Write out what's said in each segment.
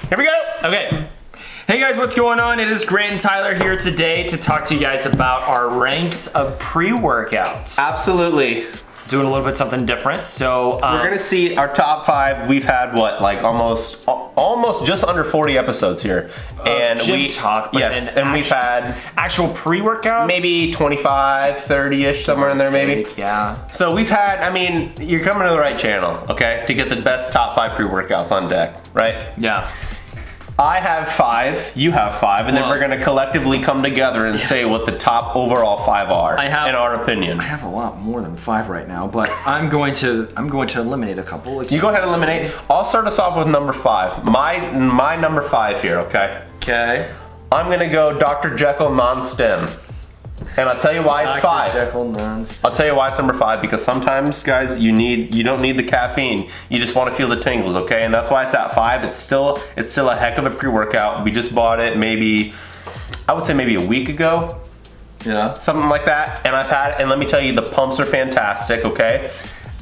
Here we go. Okay. Hey guys, what's going on? It is Grant and Tyler here today to talk to you guys about our ranks of pre-workouts. Absolutely. Doing a little bit something different. So we're gonna see our top 5. We've had what, like almost just under 40 episodes here, and gym talk. But and we've had actual pre-workouts, maybe 25, 30-ish, somewhere in there, maybe. Yeah. So we've had. I mean, you're coming to the right channel, okay, to get the best top 5 pre-workouts on deck, right? Yeah. I have 5, you have 5, and then we're gonna collectively come together and say what the top overall 5 are, in our opinion. I have a lot more than 5 right now, but I'm going to eliminate a couple. You go ahead and eliminate. I'll start us off with number 5. My number 5 here, okay? Okay. I'm gonna go Dr. Jekyll non-stem. And I'll tell you why it's 5. Dr. Jekyll non-stem. I'll tell you why it's number 5, because sometimes, guys, you don't need the caffeine. You just want to feel the tingles, okay? And that's why it's at 5. It's still a heck of a pre-workout. We just bought it I would say maybe a week ago. Yeah. Something like that. And I've had it, and let me tell you, the pumps are fantastic, okay?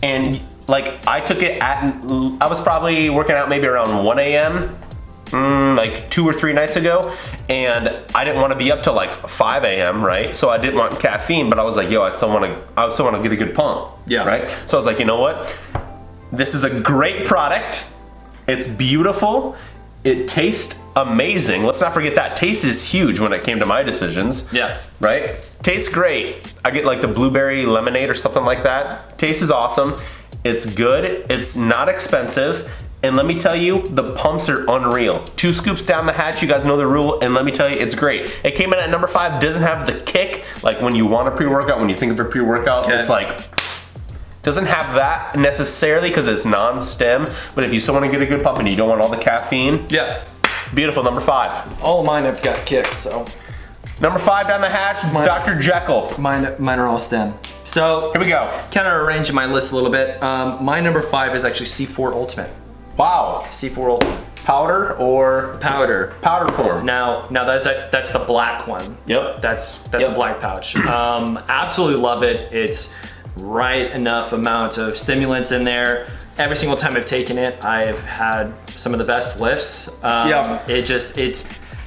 And like, I took it I was probably working out maybe around 1 a.m. Like 2 or 3 nights ago, and I didn't want to be up till like 5 a.m. right? So I didn't want caffeine, but I was like, yo, I still want to get a good pump. Yeah. Right? So I was like, you know what? This is a great product. It's beautiful. It tastes amazing. Let's not forget that. Taste is huge when it came to my decisions. Yeah. Right? Tastes great. I get like the blueberry lemonade or something like that. Taste is awesome. It's good. It's not expensive. And let me tell you, the pumps are unreal. 2 scoops down the hatch, you guys know the rule, and let me tell you, it's great. It came in at number 5, doesn't have the kick, like when you want a pre-workout, when you think of a pre-workout, it's like, doesn't have that necessarily because it's non-stem, but if you still want to get a good pump and you don't want all the caffeine, beautiful, number 5. All of mine have got kicks, so. Number 5 down the hatch, Dr. Jekyll. Mine are all stem. So, here we go. Kind of arranging my list a little bit. My number 5 is actually C4 Ultimate. Wow. C4 Ultimate. Powder or? Powder. Powder form. Now that's the black one. Yep. That's the black pouch. Absolutely love it. It's right enough amount of stimulants in there. Every single time I've taken it, I've had some of the best lifts. It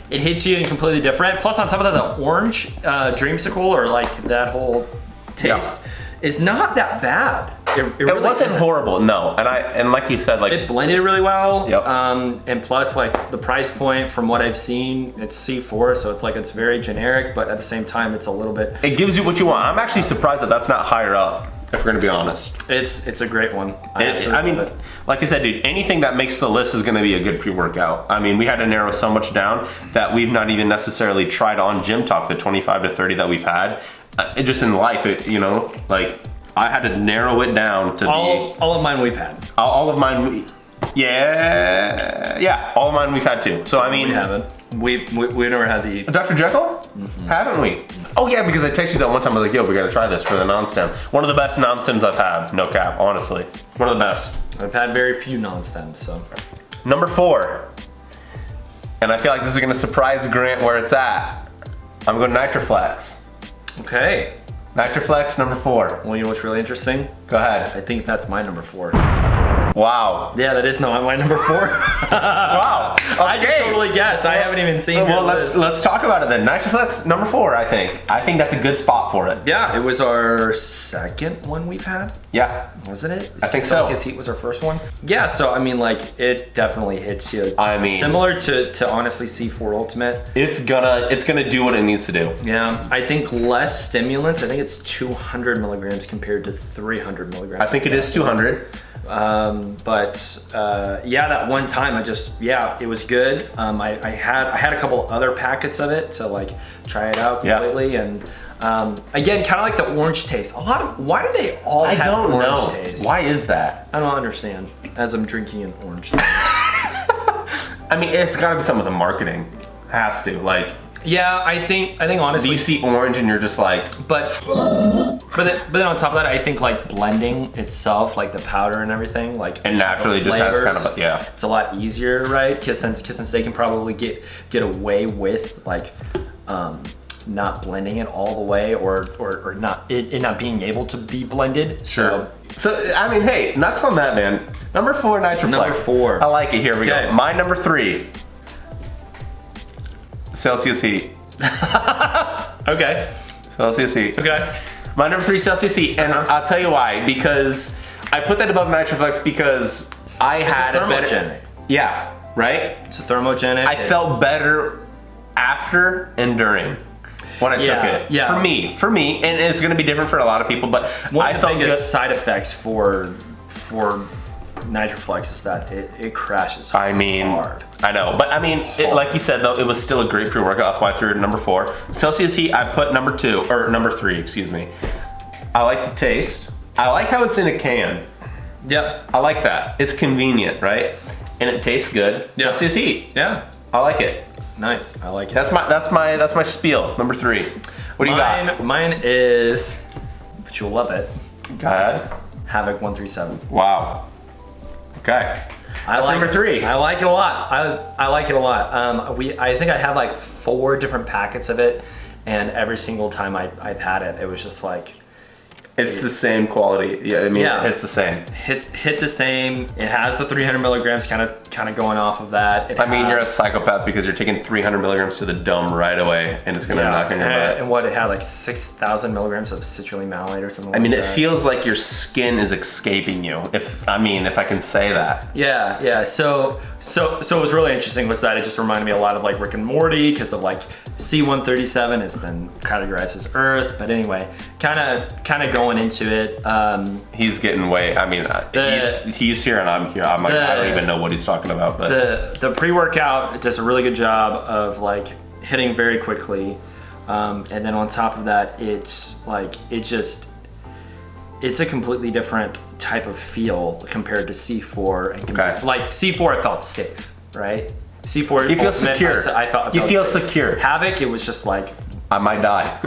hits you in completely different. Plus on top of that, the orange dreamsicle, or like that whole taste is not that bad. It really wasn't horrible, no. And like you said, like it blended really well. Yep. And plus, like the price point from what I've seen, it's C4, so it's very generic, but at the same time, it's a little bit. It gives you what you want. I'm actually surprised that that's not higher up, if we're gonna be honest. It's a great one. I mean, like I said, dude, anything that makes the list is gonna be a good pre-workout. I mean, we had to narrow so much down that we've not even necessarily tried on Gym Talk the 25 to 30 that we've had. Just in life, like I had to narrow it down to all of mine we've had. All of mine, all of mine we've had too. So I mean, we haven't. We never had the Dr. Jekyll, haven't we? Oh yeah, because I texted you that one time. I was like, yo, we gotta try this for the non-stem. One of the best non-stems I've had, no cap, honestly. One of the best. I've had very few non-stems, so. Number 4, and I feel like this is gonna surprise Grant where it's at. I'm going Nitroflex. Okay. Nitroflex, number 4. Well, you know what's really interesting? Go ahead. I think that's my number 4. Wow. Yeah, that is not my number 4. Wow. Okay. I just totally guessed. I haven't even seen it. Well, let's talk about it then. Nitroflex, number 4, I think. I think that's a good spot for it. Yeah, it was our second one we've had. Yeah. Wasn't it? I think so. Celsius Heat was our first one. Yeah, so I mean, like, it definitely hits you. I mean, similar to honestly C4 Ultimate. It's gonna do what it needs to do. Yeah, I think less stimulants. I think it's 200 milligrams compared to 300 milligrams. I think it is 200. Yeah, that one time it was good. I had a couple other packets of it to like try it out completely, and again, kind of like the orange taste. Why do they all have orange taste? Why is that? I don't understand. As I'm drinking an orange. I mean, it's got to be some of the marketing. Has to, like. Yeah, I think honestly. You see orange and you're just like. But then on top of that, I think like blending itself, like the powder and everything, like. It naturally just has kind of It's a lot easier, right? Because since they can probably get away with like. Not blending it all the way, or not it not being able to be blended. Sure. So I mean, hey, nuts on that, man. Number 4, Nitroflex. Number 4. I like it. Here we go. My number 3. Celsius heat. Okay. Celsius heat. Okay. My number 3, Celsius heat, and I'll tell you why. Because I put that above NitroFlex because I had a better. Thermogenic. Yeah. Right. It's a thermogenic. I felt better after and during when I took it. Yeah. For me, and it's going to be different for a lot of people, but one I of the felt biggest good. side effects for NitroFlex is that it crashes. I mean, hard. I know, but I mean, like you said though, it was still a great pre-workout. That's why I threw it at number 4. Celsius heat, I put number 3. Excuse me. I like the taste. I like how it's in a can. Yep. I like that. It's convenient, right? And it tastes good. Yeah. Celsius heat. Yeah. I like it. Nice. I like it. That's my spiel. Number 3. What do you got? Mine is, but you'll love it. Go ahead. Havoc 137. Wow. Okay. That's number 3. I like it a lot. I like it a lot. I think I have like 4 different packets of it, and every single time I've had it, it was just like. It's the same quality. Yeah, I mean, it's the same. Hit the same. It has the 300 milligrams kind of going off of that. I mean, you're a psychopath because you're taking 300 milligrams to the dome right away, and it's gonna knock on your butt. And what it had, like 6,000 milligrams of citrulline malate or something. I mean, like it that. feels like your skin is escaping you. If I can say that. Yeah. So it was really interesting was that it just reminded me a lot of like Rick and Morty because of like C-137 has been categorized as Earth, but anyway, kind of going into it. He's getting way. I mean, he's here and I'm here. I'm like, I don't even know what he's talking about. But the pre-workout does a really good job of like hitting very quickly, and then on top of that, it's a completely different type of feel compared to C4. And like C4, I felt safe, right? C4, you feel secure. I felt you feel safe. secure. Havoc, it was just like. I might die.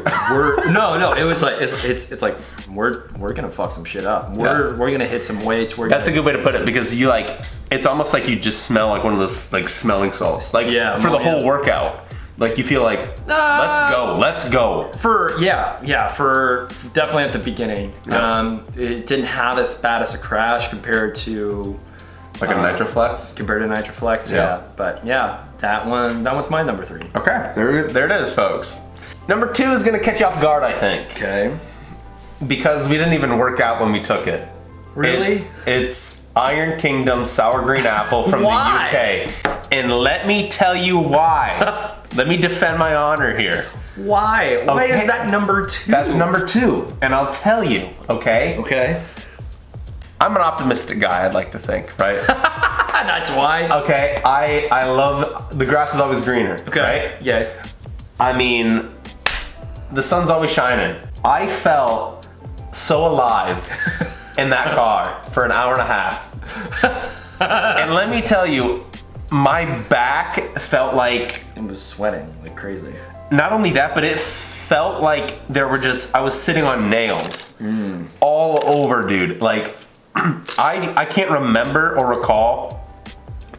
No. It was like it's like we're gonna fuck some shit up. We're gonna hit some weights. That's a good way to put it because you like it's almost like you just smell like one of those like smelling salts. Like for the whole workout, like you feel like let's go. For definitely at the beginning. Yeah. It didn't have as bad as a crash compared to like a NitroFlex. Compared to NitroFlex, yeah. But yeah, that one's my number 3. Okay, there it is, folks. Number 2 is gonna catch you off guard, I think. Okay. Because we didn't even work out when we took it. Really? It's Iron Kingdom Sour Green Apple from the UK. And let me tell you why. Let me defend my honor here. Why? Why is that number 2? That's number 2, and I'll tell you, okay? Okay. I'm an optimistic guy, I'd like to think, right? That's why. Okay, I love, the grass is always greener, right? Yeah. I mean, the sun's always shining. I felt so alive in that car for an hour and a half. And let me tell you, my back felt like... It was sweating like crazy. Not only that, but it felt like I was sitting on nails all over, dude. Like, I can't remember or recall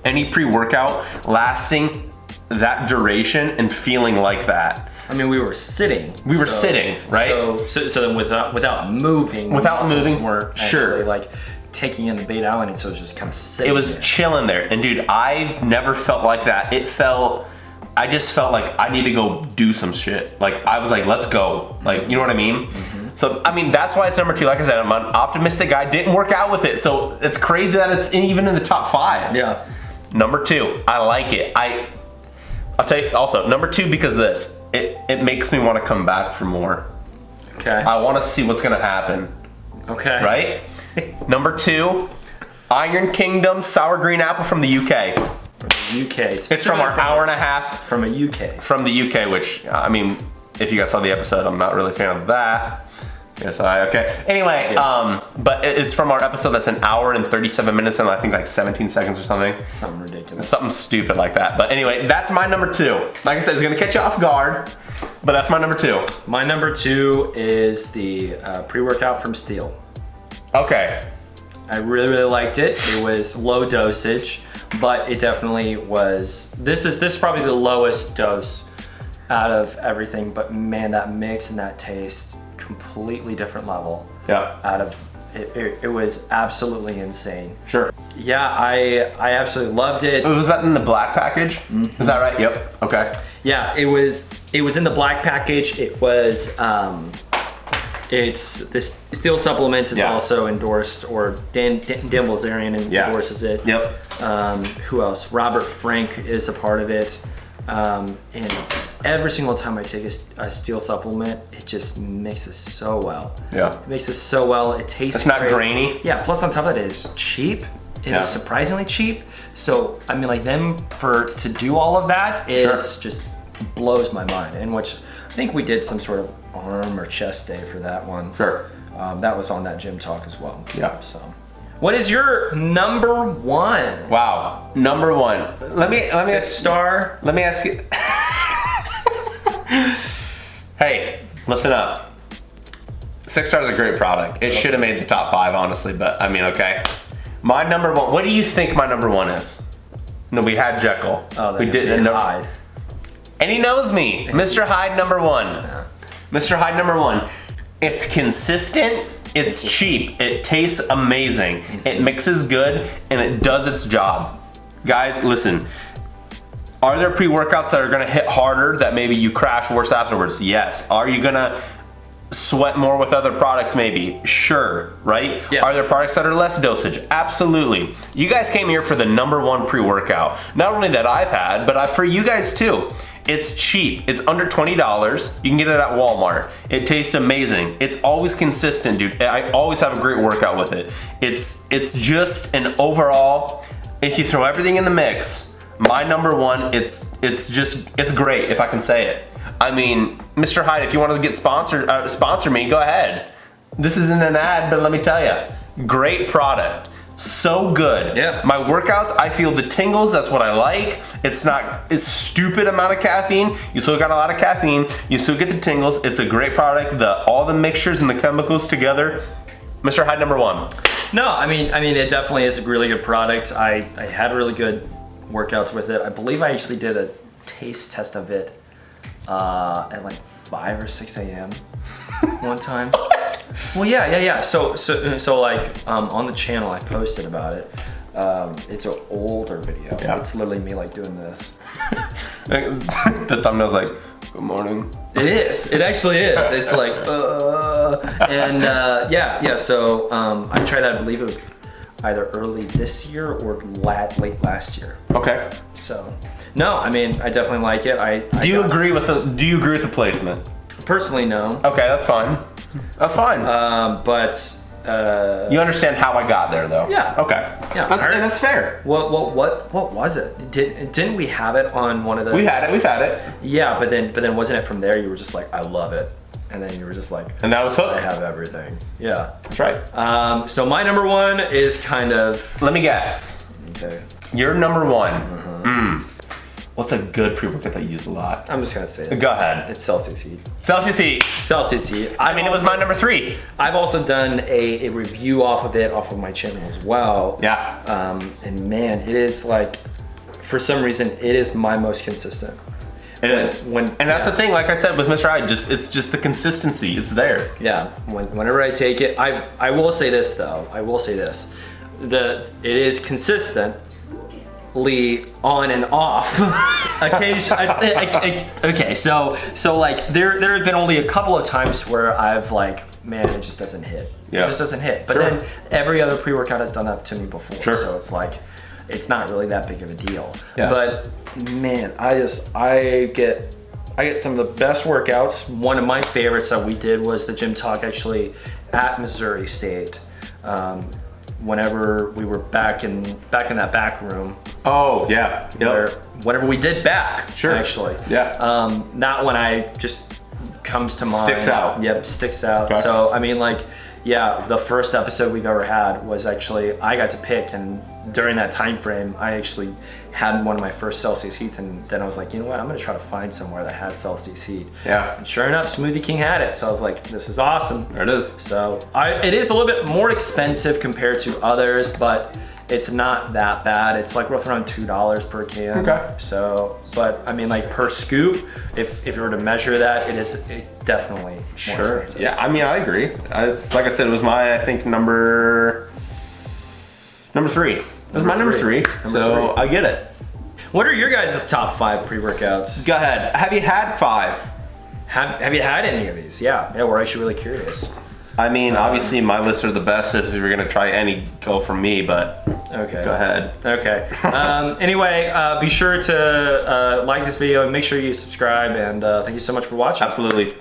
any pre-workout lasting that duration and feeling like that. I mean, we were sitting. We were sitting, right? So then without moving. Without moving, weren't actually like taking in the beta alanine, so it was just kind of sitting. It was chilling there. And dude, I've never felt like that. I just felt like I need to go do some shit. Like, I was like, let's go. Like, you know what I mean? Mm-hmm. So, I mean, that's why it's number 2. Like I said, I'm an optimistic guy. Didn't work out with it. So, it's crazy that it's even in the top 5. Yeah. Number 2, I like it. I'll tell you also, number 2, because this. It makes me want to come back for more. Okay. I want to see what's going to happen. Okay. Right? Number 2, Iron Kingdom Sour Green Apple from the UK. From the UK. It's from our hour and a half. From a UK. From the UK, which, I mean, if you guys saw the episode, I'm not really a fan of that. Yes, okay. Anyway, but it's from our episode that's an hour and 37 minutes and I think like 17 seconds or something. Something ridiculous. Something stupid like that. But anyway, that's my number 2. Like I said, it's gonna catch you off guard, but that's my number 2. My number 2 is the pre-workout from Steel. Okay. I really, really liked it. It was low dosage, but it definitely was, this is probably the lowest dose out of everything, but man, that mix and that taste, completely different level. Yeah. Out of it was absolutely insane. Sure. Yeah, I absolutely loved it. Was that in the black package? Is that right? Yep. Okay. Yeah, it was in the black package. It was it's this Steel Supplements is also endorsed, or Dan Bilzerian endorses it. Yep. Who else? Robert Frank is a part of it. And every single time I take a Steel supplement, it just mixes so well. Yeah. It makes it so well. It tastes It's not great. grainy. Yeah, plus on top of it, it's cheap. It is surprisingly cheap. So, I mean, like, to do all of that, it's just blows my mind. And which I think we did some sort of arm or chest day for that one. Sure. That was on that Gym Talk as well. Yeah. So, what is your number one? Wow. Number one. Let me ask Star. Let me ask you. Hey, listen up. 6 Star is a great product. It should have made the top 5, honestly, but I mean, okay. My number one. What do you think my number one is? No, we had Jekyll. Oh, we did Hyde. And he knows me. Mr. Hyde number one. Yeah. Mr. Hyde number one. It's consistent. It's cheap. It tastes amazing. It mixes good, and it does its job. Guys, listen. Are there pre-workouts that are gonna hit harder that maybe you crash worse afterwards? Yes. Are you gonna sweat more with other products? Maybe. Sure, right? Yeah. Are there products that are less dosage? Absolutely. You guys came here for the number one pre-workout. Not only that I've had, but for you guys too. It's cheap. It's under $20. You can get it at Walmart. It tastes amazing. It's always consistent, dude. I always have a great workout with it. It's just an overall, if you throw everything in the mix, my number one, it's great, if I can say it. I mean, Mr. Hyde, if you want to get sponsor me, go ahead. This isn't an ad, but let me tell you, great product. So good. Yeah. My workouts, I feel the tingles. That's what I like. It's not a stupid amount of caffeine. You still got a lot of caffeine. You still get the tingles. It's a great product. All the mixtures and the chemicals together. Mr. Hyde number one. No, I mean, it definitely is a really good product. I had really good workouts with it. I believe I actually did a taste test of it at like 5 or 6 a.m. one time. Well, yeah. So like on the channel I posted about it. It's an older video. Yeah. It's literally me like doing this. The thumbnail's like, good morning. It is. It actually is. It's like, and yeah. So I tried that. I believe it was either early this year or late last year. Okay. So, no, I mean, I definitely like it. Do you agree with the placement? Personally, no. Okay, that's fine. That's fine. But you understand how I got there, though. Yeah. Okay. Yeah. And that's fair. What was it? Didn't we have it on one of the? We've had it. Yeah, but then wasn't it from there? You were just like, I love it, and then you were just like, and that was hooked. I have everything. Yeah. That's right. So my number one is kind of. Let me guess. Okay. Your number one. What's a good pre-workout that you use a lot? I'm just gonna say it. Go ahead. It's Celsius Heat. Celsius Heat. Celsius Heat. I mean, it was my number 3. I've also done a review off of my channel as well. Yeah. And man, it is like, for some reason, it is my most consistent. It is. And that's the thing, like I said with Mr. Hyde, it's just the consistency. It's there. Yeah. Whenever I take it, I will say this though. I will say this. It is consistently on and off. Okay, so like there have been only a couple of times where I've like, man, it just doesn't hit. Yeah. It just doesn't hit. But Sure. then every other pre-workout has done that to me before. Sure. So it's like, it's not really that big of a deal. Yeah. But man, I get some of the best workouts. One of my favorites that we did was the Gym Talk actually at Missouri State. Whenever we were back in that back room. Oh, yeah. Yep. Whenever we did back, Sure. actually. Yeah. Not when I just comes to mind. Sticks out. Yep, sticks out. Okay. So, I mean, like, yeah, the first episode we've ever had was actually, I got to pick, and during that time frame, I actually had one of my first Celsius Heats, and then I was like, you know what, I'm gonna try to find somewhere that has Celsius Heat. Yeah. And sure enough, Smoothie King had it, so I was like, this is awesome. There it is. So, it is a little bit more expensive compared to others, but it's not that bad. It's like roughly around $2 per can. Okay. So, but I mean, like per scoop, if you were to measure that, it's definitely more expensive. Yeah, I mean, I agree. It's like I said, it was my, I think, number 3. It was my number 3. So I get it. What are your guys' top 5 pre-workouts? Go ahead. Have you had 5? Have you had any of these? Yeah, we're actually really curious. I mean, obviously my lists are the best if you're gonna try any go from me, but okay. Go ahead. Okay. Anyway, be sure to like this video and make sure you subscribe, and thank you so much for watching. Absolutely.